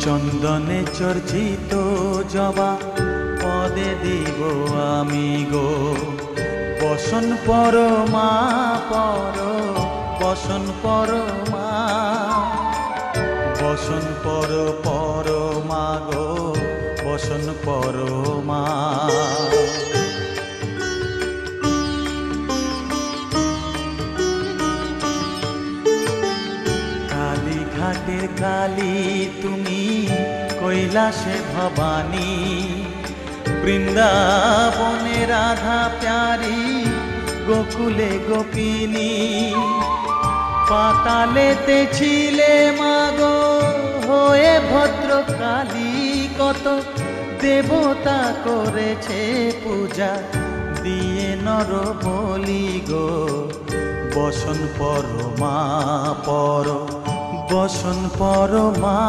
চন্দনে চর্চিত জবা পদে দিব আমি গো। বসন পরমা পর, বসন পরমা, বসন পরমা গো, বসন পরমা। কালীঘাটের কালী তুমি, কৈলাসে ভবানী, বৃন্দাবনে রাধা প্যারি, গোকুলে গোপিনী। পাতালেতে ছিলে মাগো হয়ে ভদ্রকালী, কত দেবতা করেছে পূজা দিয়ে নর বলি গো। বসন পরমা পর, বসন পরমা।